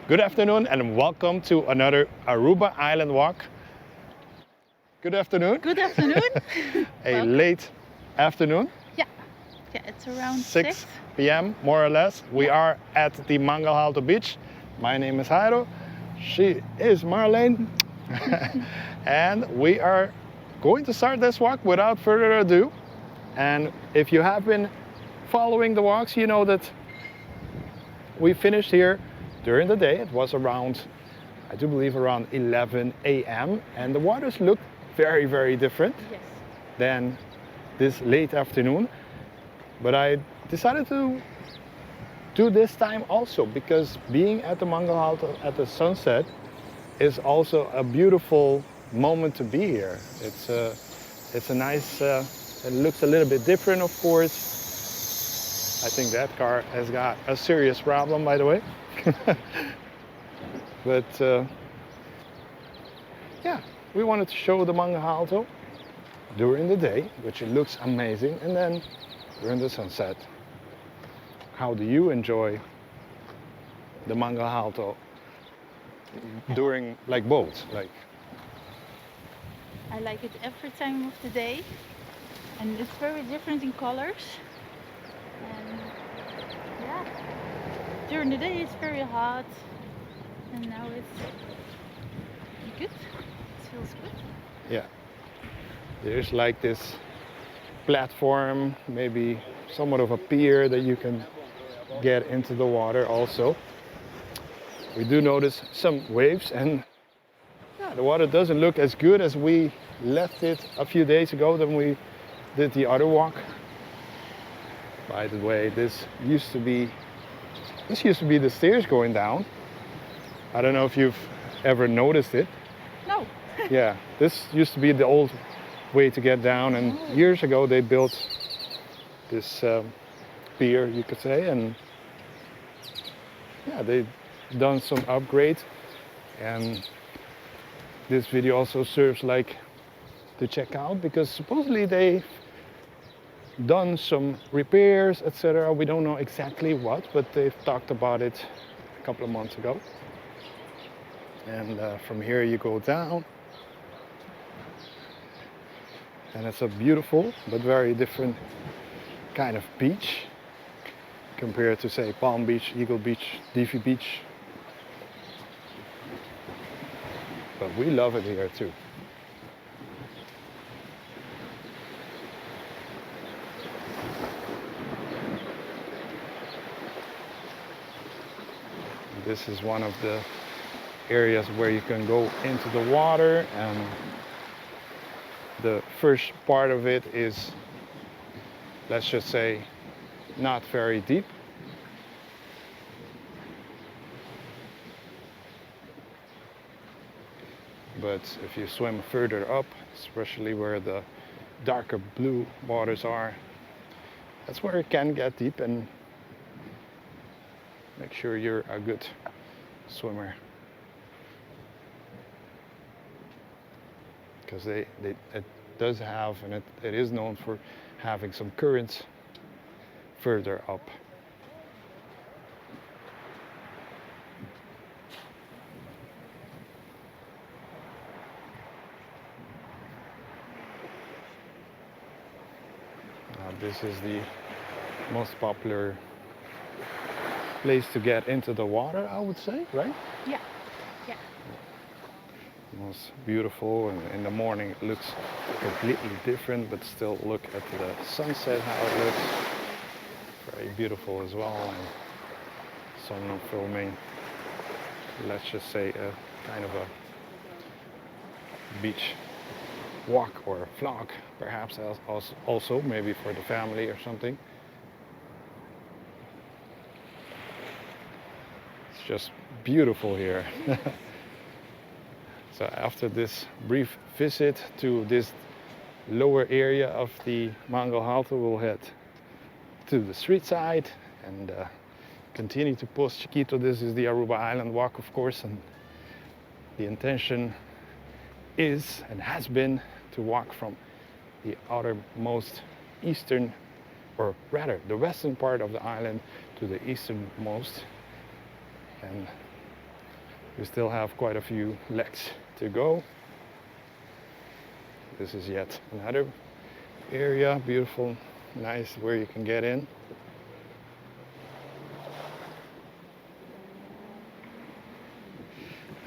Good afternoon and welcome to another Aruba Island walk. Good afternoon. Good afternoon. A Welcome. late afternoon. Yeah, it's around 6 p.m. more or less. We are at the Mangel Halto beach. My name is Jairo. She is Marlene. And we are going to start this walk without further ado. And if you have been following the walks, you know that we finished here during the day. It was around, I do believe, around 11 a.m. and the waters look very, very different than this late afternoon. But I decided to do this time also because being at the Mangel Halto at the sunset is also a beautiful moment to be here. It's a nice, it looks a little bit different, of course. I think that car has got a serious problem, by the way. But yeah, we wanted to show the Mangel Halto during the day, which it looks amazing, and then during the sunset. How do you enjoy the Mangel Halto during like both? Like I like it every time of the day, and it's very different in colors. And yeah, during the day it's very hot, and now it's good. It feels good. yeah, there's like this platform, maybe somewhat of a pier that you can get into the water also. We do notice some waves, and yeah, the water doesn't look as good as we left it a few days ago when we did the other walk. By the way, this used to be the stairs going down. I don't know if you've ever noticed it. No. Yeah, this used to be the old way to get down, and years ago they built this pier, you could say, and yeah, they've done some upgrades, and this video also serves like to check out because supposedly they've done some repairs, etc. We don't know exactly what, but they've talked about it a couple of months ago. And from here you go down, and it's a beautiful but very different kind of beach compared to, say, Palm Beach, Eagle Beach, Divvy Beach. But we love it here too. This is one of the areas where you can go into the water, and the first part of it is, let's just say, not very deep. But if you swim further up, especially where the darker blue waters are, that's where it can get deep, and make sure you're a good swimmer. Because it does have, and it is known for having some currents further up. Now this is the most popular place to get into the water, I would say, right? Yeah. Most beautiful, and in the morning it looks completely different, but still look at the sunset, how it looks. Very beautiful as well, and someone filming, let's just say, a kind of a beach walk or vlog, perhaps also maybe for the family or something. It's just beautiful here. So after this brief visit to this lower area of the Mangel Halto, we'll head to the street side and continue to Pos Chikito. This is the Aruba Island walk, of course, and the intention is and has been to walk from the outermost eastern, or rather the western part of the island to the easternmost, and We still have quite a few legs to go. This is yet another area, beautiful, nice, where you can get in.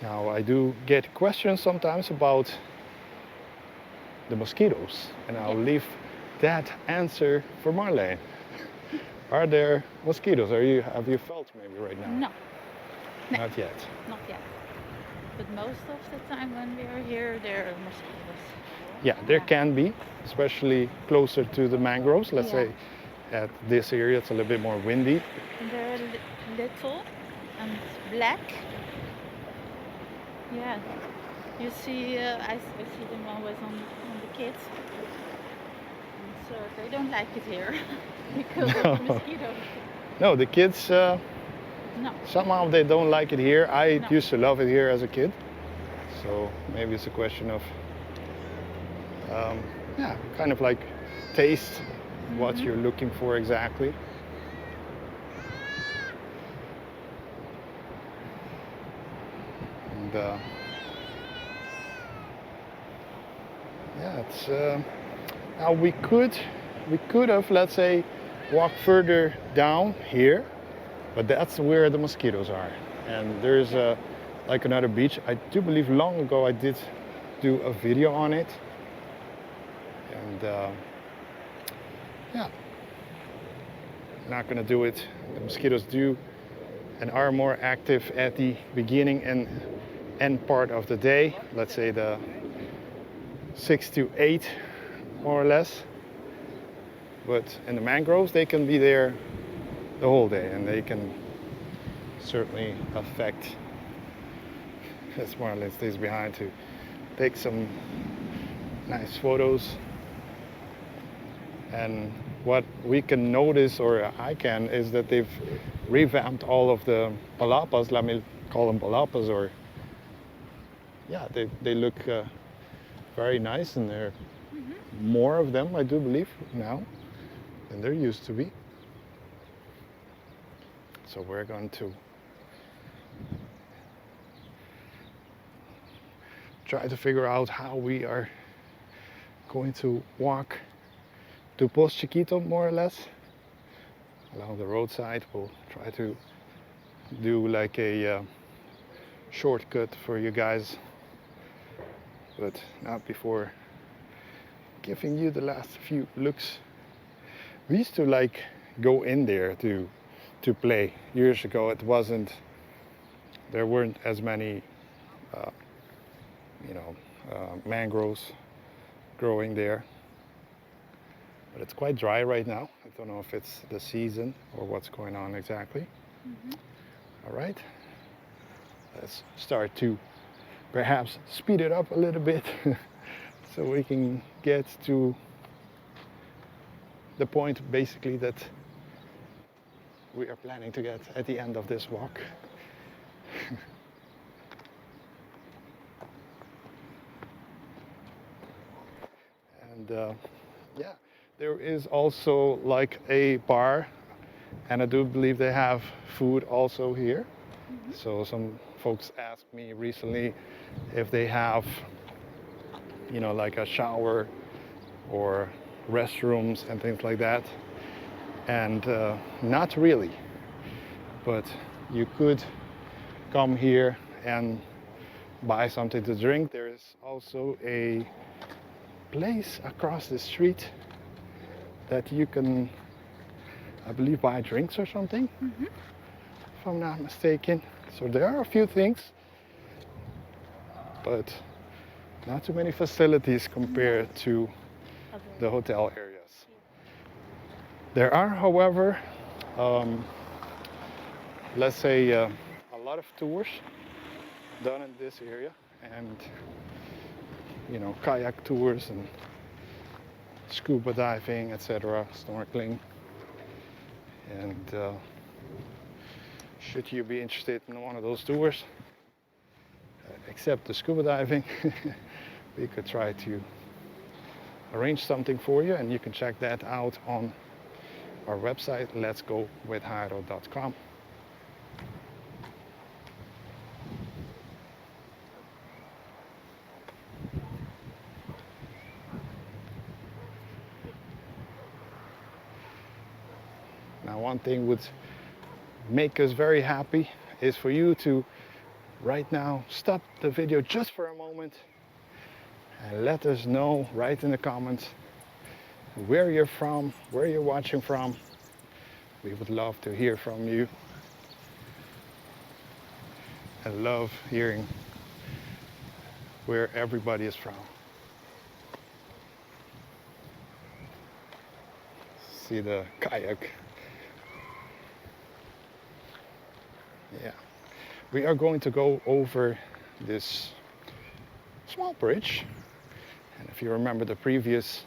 Now I do get questions sometimes about the mosquitoes, and I'll leave that answer for Marlene. Are there mosquitoes? Have you felt maybe right now? No. No. Not yet. Not yet. But most of the time when we are here, there are mosquitoes. Yeah, there can be, especially closer to the mangroves. Let's say at this area it's a little bit more windy. And they're little and black. Yeah. You see, I see them always on the kids. And so they don't like it here because of the mosquitoes. No, the kids, No. somehow they don't like it here. I used to love it here as a kid. So maybe it's a question of, yeah, kind of like taste what you're looking for exactly. And yeah, it's now we could have, let's say, walked further down here, but that's where the mosquitoes are. And there's like another beach. I do believe long ago I did do a video on it. And yeah, not gonna do it. The mosquitoes do and are more active at the beginning and end part of the day. Let's say the 6 to 8 more or less. But in the mangroves they can be there the whole day, and they can certainly affect. As Marlene stays behind to take some nice photos. And what we can notice, or I can, is that they've revamped all of the palapas. Let me call them palapas, or yeah, they look very nice, and there are more of them, I do believe, now than there used to be. So we're going to try to figure out how we are going to walk to Pos Chikito, more or less, along the roadside. We'll try to do like a shortcut for you guys, but not before giving you the last few looks. We used to like go in there to play years ago. It wasn't, there weren't as many mangroves growing there, but it's quite dry right now. I don't know if it's the season or what's going on exactly. All right, let's start to perhaps speed it up a little bit so we can get to the point basically that we are planning to get at the end of this walk. And yeah, there is also like a bar, and I do believe they have food also here. So some folks asked me recently if they have, like a shower or restrooms and things like that. And not really, but you could come here and buy something to drink. There is also a place across the street that you can, I believe, buy drinks or something, if I'm not mistaken. So there are a few things, but not too many facilities compared to the hotel areas. There are, however, let's say a lot of tours done in this area, and kayak tours and scuba diving, etc., snorkeling. And should you be interested in one of those tours, except the scuba diving, we could try to arrange something for you, and you can check that out on our website, letsgowithhairo.com. one thing would make us very happy is for you to right now stop the video just for a moment and let us know right in the comments where you're from, where you're watching from. We would love to hear from you. I love hearing where everybody is from. See the kayak. Yeah. We are going to go over this small bridge. And if you remember the previous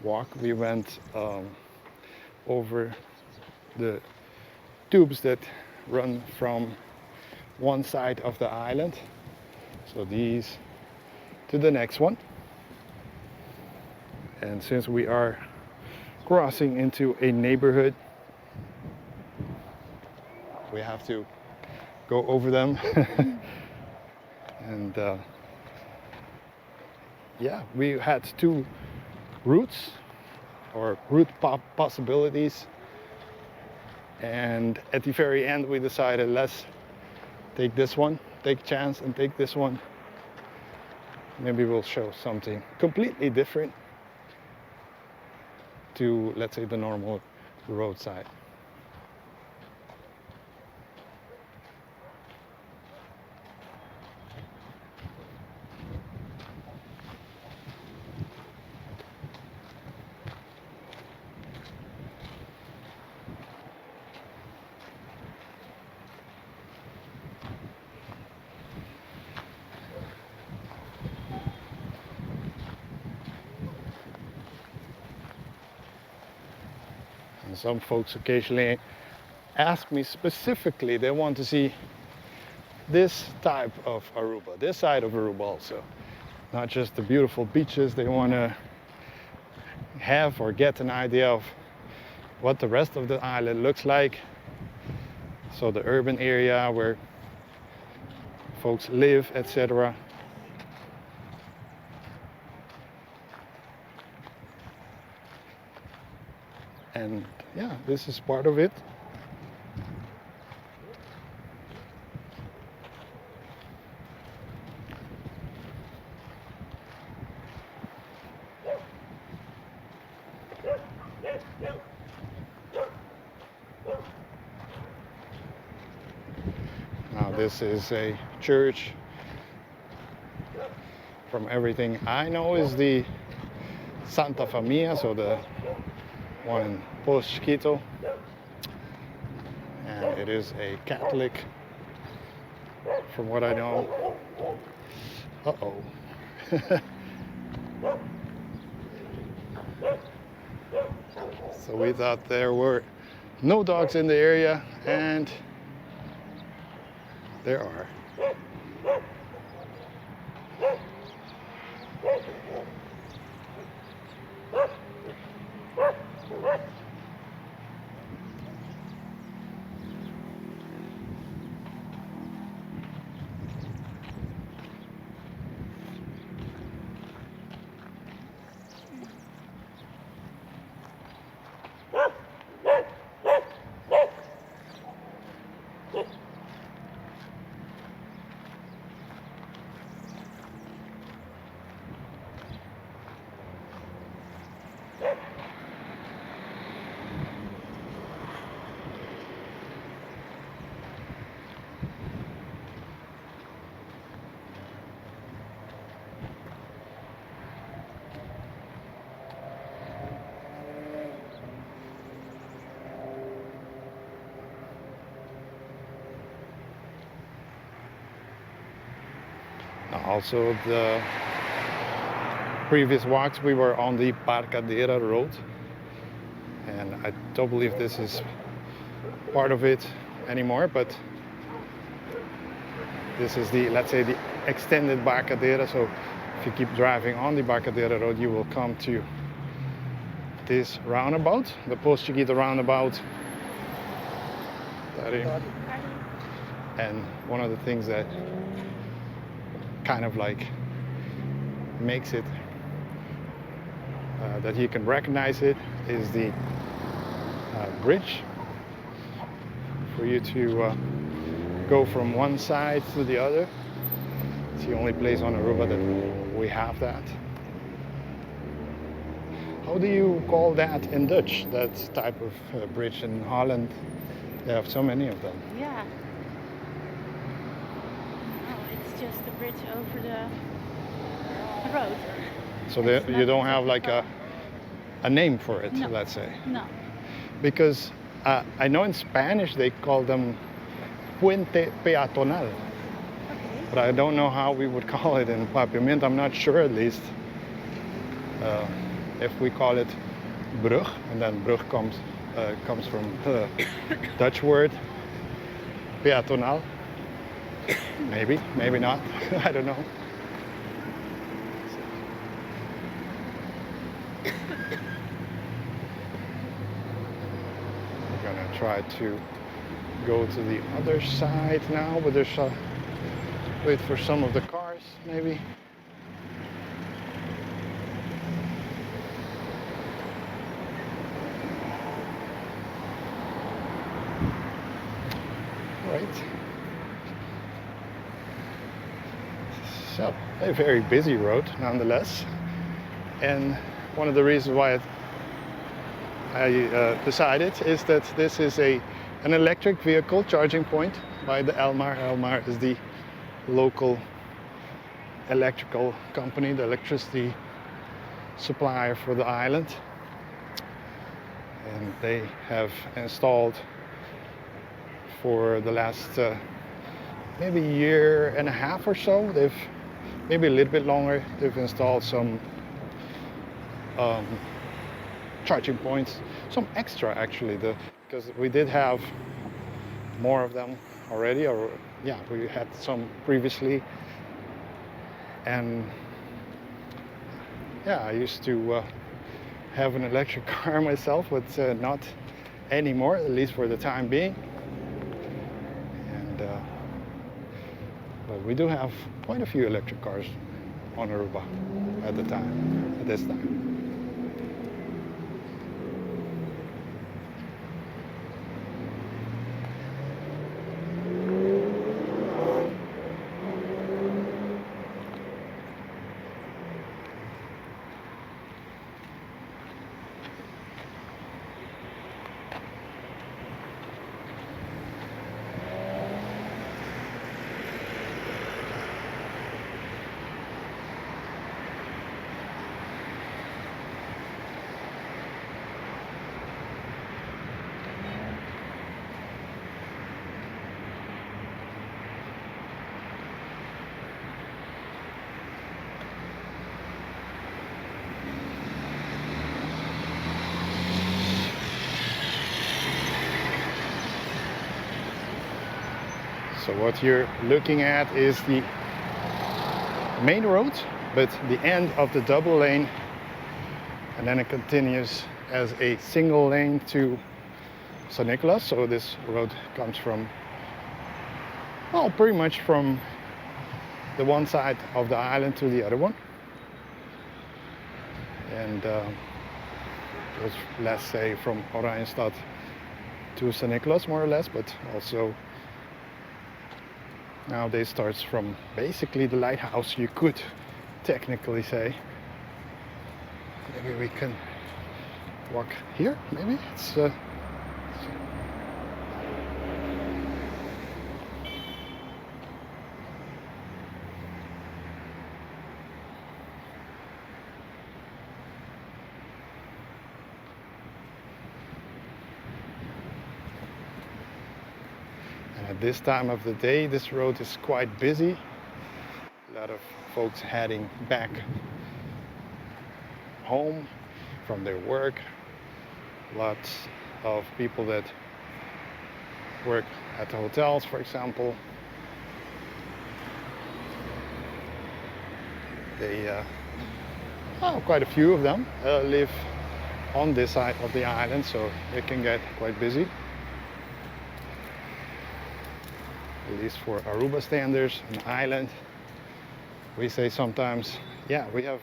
walk, we went over the tubes that run from one side of the island. So these to the next one. And since we are crossing into a neighborhood, we have to go over them. And yeah, we had two routes or route possibilities, and at the very end we decided let's take this one, take a chance and take this one. Maybe we'll show something completely different to, let's say, the normal roadside. And some folks occasionally ask me specifically, they want to see this type of Aruba, this side of Aruba also. Not just the beautiful beaches, they want to have or get an idea of what the rest of the island looks like. So the urban area where folks live, etc. And yeah, this is part of it. Now this is a church. From everything I know is the Santa Familia, so the one in Pos Chikito, and it is a Catholic from what I know. Uh-oh. So we thought there were no dogs in the area, and there are. Also, the previous walks we were on the Parkadera road, and I don't believe this is part of it anymore, but this is the, let's say, the extended Barcadera. So if you keep driving on the Barcadera road, you will come to this roundabout, the Pos Chikito roundabout. And one of the things that kind of like makes it that you can recognize it is the bridge for you to go from one side to the other. It's the only place on Aruba that we have that. How do you call that in Dutch, that type of bridge? In Holland they have so many of them. Yeah. Oh, it's just a bridge over the road. So It's you not don't have exactly like called. a name for it, No. let's say. No. Because I know in Spanish they call them puente peatonal, Okay. but I don't know how we would call it in Papiament. I'm not sure, at least. If we call it brug, and then brug comes from the Dutch word peatonal. Maybe not. I don't know. We're gonna try to go to the other side now, but there's wait for some of the cars, maybe. Right. So, a very busy road nonetheless. And one of the reasons why I decided is that this is an electric vehicle charging point by the Elmar. Elmar is the local electrical company, the electricity supplier for the island. And they have installed for the last maybe year and a half or so, they've maybe a little bit longer, they've installed some charging points, some extra actually, because we did have more of them already, or yeah, we had some previously, and yeah, I used to have an electric car myself, but not anymore, at least for the time being. And but we do have quite a few electric cars on Aruba at this time. So what you're looking at is the main road, but the end of the double lane, and then it continues as a single lane to St. Nicholas. So this road comes from, well, pretty much from the one side of the island to the other one. And goes, let's say, from Oranjestad to St. Nicholas, more or less, but also nowadays starts from basically the lighthouse, you could technically say. Maybe we can walk here, maybe? It's at this time of the day, this road is quite busy. A lot of folks heading back home from their work. Lots of people that work at the hotels, for example. They, quite a few of them live on this side of the island, so it can get quite busy. At least for Aruba standards, an island, we say sometimes, yeah, we have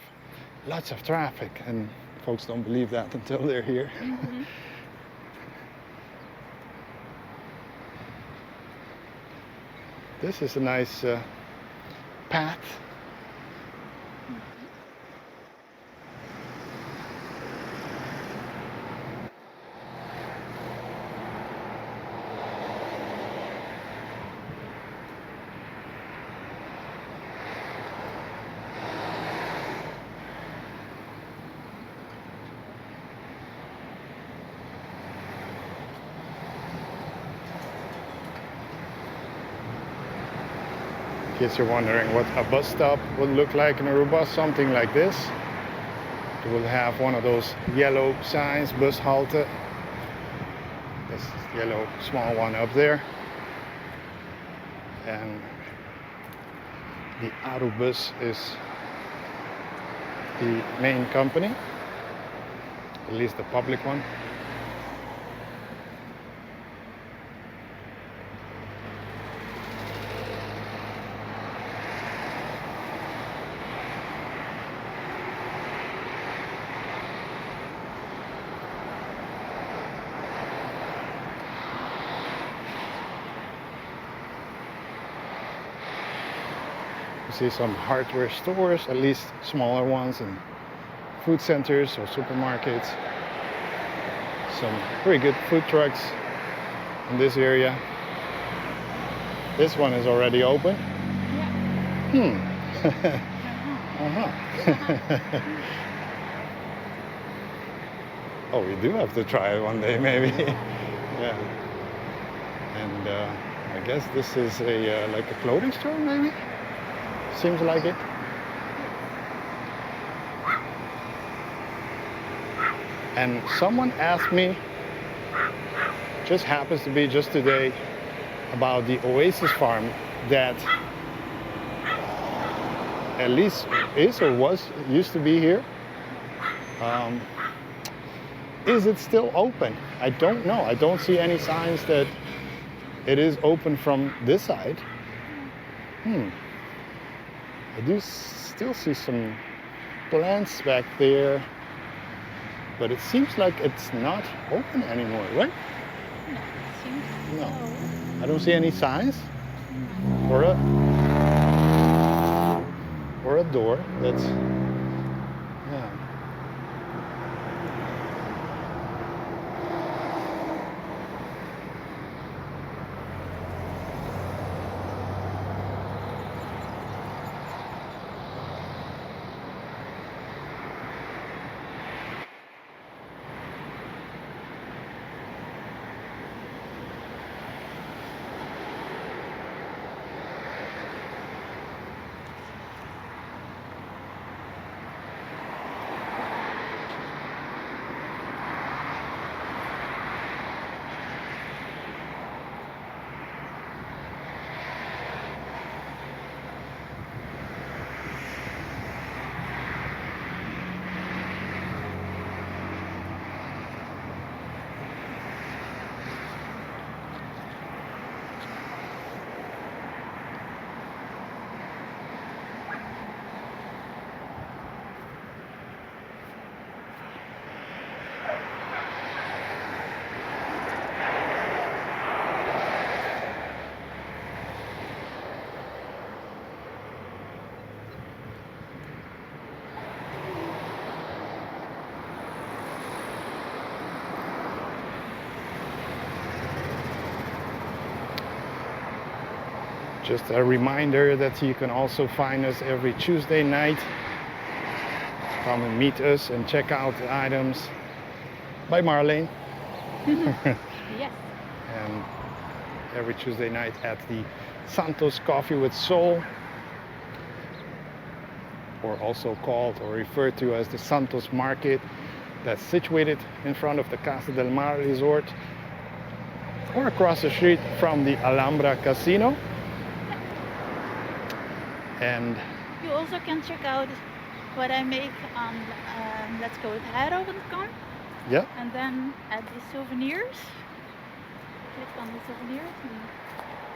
lots of traffic, and folks don't believe that until they're here. Mm-hmm. this is a nice path. In case you're wondering what a bus stop would look like in Aruba, something like this. It will have one of those yellow signs, Pos Halto. This yellow small one up there. And the Arubus is the main company, at least the public one. See some hardware stores, at least smaller ones, and food centers or supermarkets. Some pretty good food trucks in this area. This one is already open. Yeah. Oh, we do have to try it one day, maybe. Yeah. And I guess this is a like a clothing store, maybe. Seems like it. And someone asked me, just happens to be just today, about the Oasis farm that at least is or used to be here. Is it still open? I don't know. I don't see any signs that it is open from this side. I do still see some plants back there, but it seems like it's not open anymore, right? No, it seems No. so. I don't see any signs No. or a door that's, yeah. Just a reminder that you can also find us every Tuesday night. Come and meet us and check out the items by Marlene. Yes. And every Tuesday night at the Santos Coffee with Soul, or also called or referred to as the Santos Market, that's situated in front of the Casa del Mar Resort, or across the street from the Alhambra Casino. And You also can check out what I make on Let's Go with Hero.com, yeah, and then at the souvenirs, click on the souvenirs, and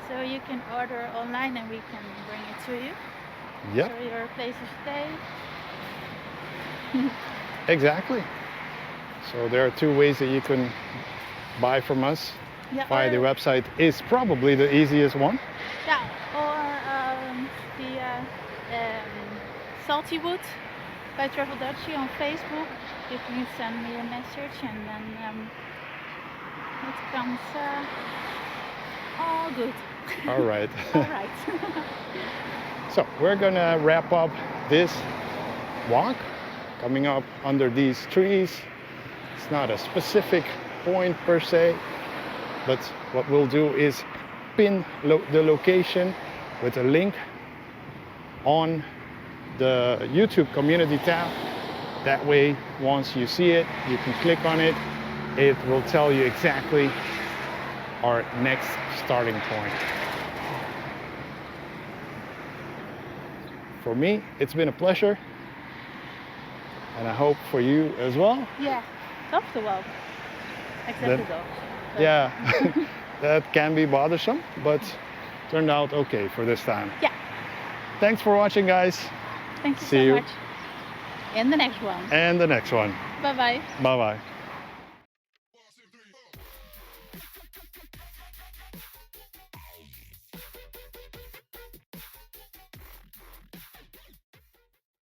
so you can order online and we can bring it to you. yeah, So your place to stay. exactly. So there are two ways that you can buy from us. Yeah, Via the or- website is probably the easiest one. Yeah, or the Salty Wood by Travel Dutchie on Facebook. You can send me a message and then it comes all good. All right. All right. So we're gonna wrap up this walk, coming up under these trees. It's not a specific point per se, but what we'll do is pin the location with a link on the YouTube community tab. That way, once you see it, you can click on it. It will tell you exactly our next starting point. For me, it's been a pleasure, and I hope for you as well. Yeah, tough to walk, except Then- the dogs. But Yeah, that can be bothersome, but turned out okay for this time. Yeah. Thanks for watching, guys, Thank you See so you. much. In the next one. and the next one. Bye bye. Bye bye.